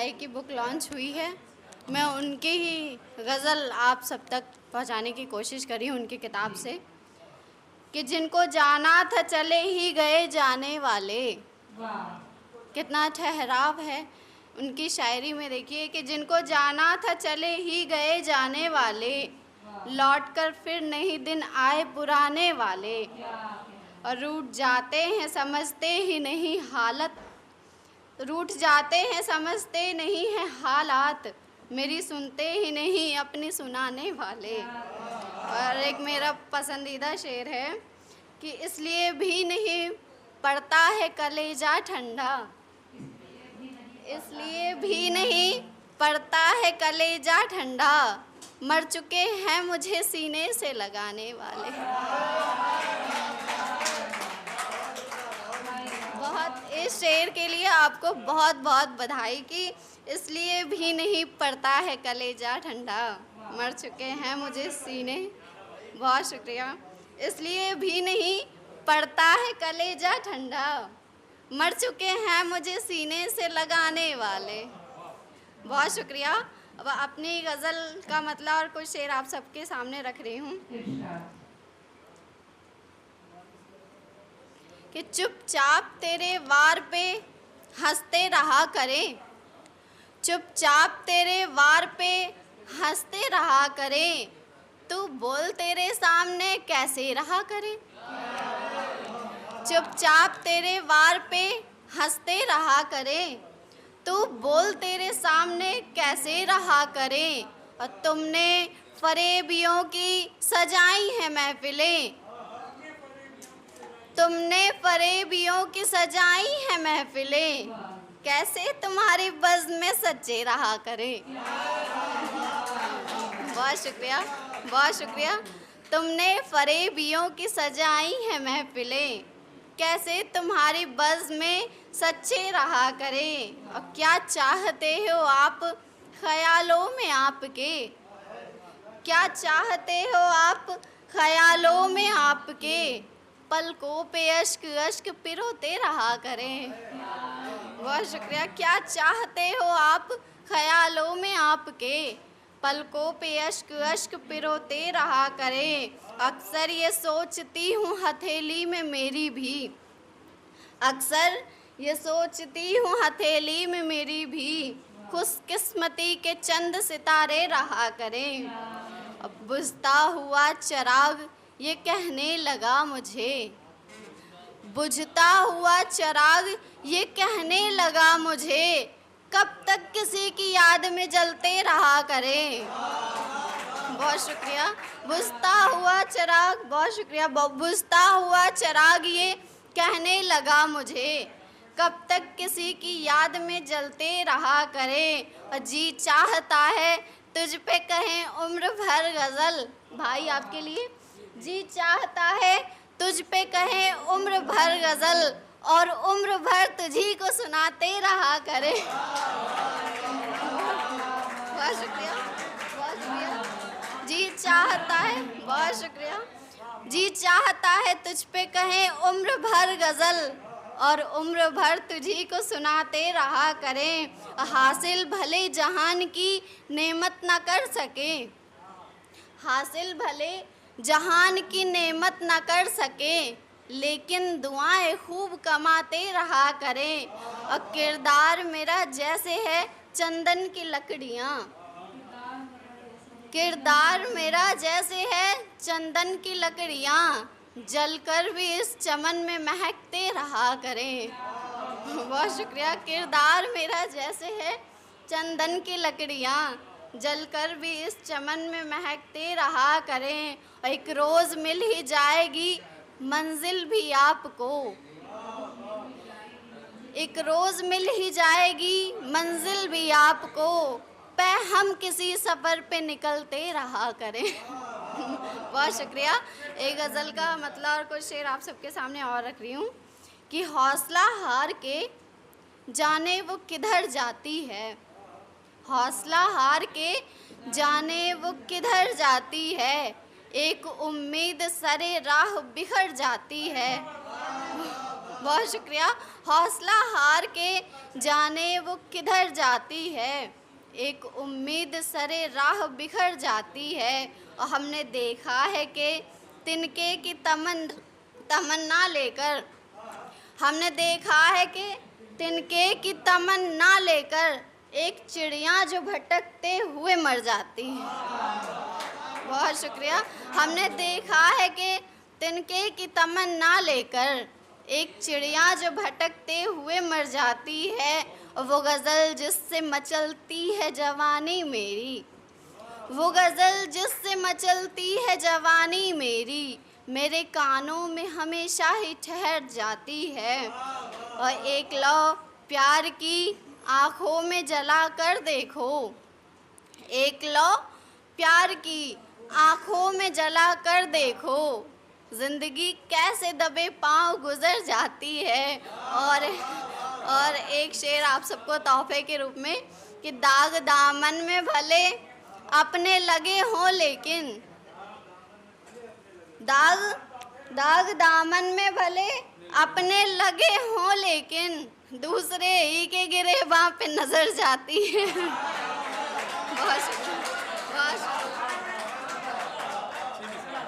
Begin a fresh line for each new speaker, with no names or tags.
भाई की book launch हुई है। मैं उनकी ही गज़ल आप सब तक पहुंचाने की कोशिश करी हूँ उनकी किताब से कि जिनको जाना था चले ही गए जाने वाले। कितना ठहराव है उनकी शायरी में। देखिए कि जिनको जाना था चले ही गए जाने वाले, लौट कर फिर नहीं दिन आए पुराने वाले। और रूठ जाते हैं समझते ही नहीं हालत, रूठ जाते हैं समझते नहीं हैं हालात, मेरी सुनते ही नहीं अपनी सुनाने वाले। और एक मेरा पसंदीदा शेर है कि इसलिए भी नहीं पड़ता है कलेजा ठंडा, इसलिए भी नहीं पड़ता है कलेजा ठंडा, मर चुके हैं मुझे सीने से लगाने वाले। बहुत इस शेर के लिए आपको बहुत बहुत बधाई कि इसलिए भी नहीं पड़ता है कलेजा ठंडा, मर चुके हैं मुझे सीने। बहुत शुक्रिया। इसलिए भी नहीं पड़ता है कलेजा ठंडा, मर चुके हैं मुझे सीने से लगाने वाले। बहुत शुक्रिया। अब अपनी गज़ल का मतलब और कुछ शेर आप सबके सामने रख रही हूँ कि चुपचाप तेरे वार पे हंसते रहा करें, चुपचाप तेरे वार पे हंसते रहा करें, तू बोल तेरे सामने कैसे रहा करे। चुपचाप तेरे वार पे हंसते रहा करे, तू बोल तेरे सामने कैसे रहा करे। और तुमने फरेबियों की सजाई है महफिलें, तुमने फरेबियों की सजाई है महफिलें, कैसे तुम्हारी बज़्म में सच्चे रहा करे। बहुत शुक्रिया, बहुत शुक्रिया। तुमने फरेबियों की सजाई है महफिलें, कैसे तुम्हारी बज़्म में सच्चे रहा करें। और क्या चाहते हो आप ख्यालों में आपके, क्या चाहते हो आप ख्यालों में आपके, पलकों पे अश्क अश्क पिरोते रहा करें। बहुत शुक्रिया। क्या चाहते हो आप ख्यालों में आपके, पलकों पे अश्क अश्क पिरोते रहा करें। अक्सर ये सोचती हूँ हथेली में मेरी भी, अक्सर ये सोचती हूँ हथेली में मेरी भी, खुशकिस्मती के चंद सितारे रहा करें। अब बुझता हुआ चिराग ये कहने लगा मुझे, बुझता हुआ चिराग ये कहने लगा मुझे, कब तक किसी की याद में जलते रहा करें। बहुत शुक्रिया। बुझता हुआ चिराग, बहुत शुक्रिया। बुझता हुआ चिराग ये कहने लगा मुझे, कब तक किसी की याद में जलते रहा करें। और जी चाहता है तुझ पे कहें उम्र भर गज़ल, भाई आपके लिए। जी चाहता है तुझ पे कहें उम्र भर गज़ल, और उम्र भर तुझी को सुनाते रहा करे। बहुत शुक्रिया, बहुत शुक्रिया। जी चाहता है, बहुत शुक्रिया। जी चाहता है तुझ पे कहें उम्र भर गज़ल, और उम्र भर तुझी को सुनाते रहा करें। हासिल भले जहान की नेमत न कर सके, हासिल भले जहान की नेमत न कर सके, लेकिन दुआएं खूब कमाते रहा करें। और किरदार मेरा जैसे है चंदन की लकड़ियाँ, किरदार मेरा जैसे है चंदन की लकड़ियाँ, जलकर भी इस चमन में महकते रहा करें। बहुत शुक्रिया। किरदार मेरा जैसे है चंदन की लकड़ियाँ, जलकर भी इस चमन में महकते रहा करें। एक रोज़ मिल ही जाएगी मंजिल भी आपको, एक रोज़ मिल ही जाएगी मंजिल भी आपको, पे हम किसी सफ़र पे निकलते रहा करें। बहुत शुक्रिया। एक गज़ल का मतलब और कुछ शेर आप सबके सामने और रख रही हूँ कि हौसला हार के जाने वो किधर जाती है, हौसला हार के जाने वो किधर जाती है, एक उम्मीद सरे राह बिखर जाती है। बहुत शुक्रिया। हौसला हार के जाने वो किधर जाती है, एक उम्मीद सरे राह बिखर जाती है। और हमने देखा है कि तिनके की तमन्ना लेकर, हमने देखा है कि तिनके की तमन्ना लेकर एक चिड़िया जो भटकते हुए मर जाती है। बहुत शुक्रिया। हमने देखा है कि तिनके की तमन्ना लेकर एक चिड़िया जो भटकते हुए मर जाती है। और वो गज़ल जिससे मचलती है जवानी मेरी, वो गज़ल जिससे मचलती है जवानी मेरी, मेरे कानों में हमेशा ही ठहर जाती है। और एक लौ प्यार की आँखों में जला कर देखो, एक लौ प्यार की आँखों में जला कर देखो, ज़िंदगी कैसे दबे पाँव गुज़र जाती है। और एक शेर आप सबको तोहफे के रूप में कि दाग दामन में भले अपने लगे हों लेकिन, दाग दामन में भले अपने लगे हों लेकिन, दूसरे ही के गिरेबां पे नज़र जाती है। बहुत शुक्रिया। बहुत शुक्रिया।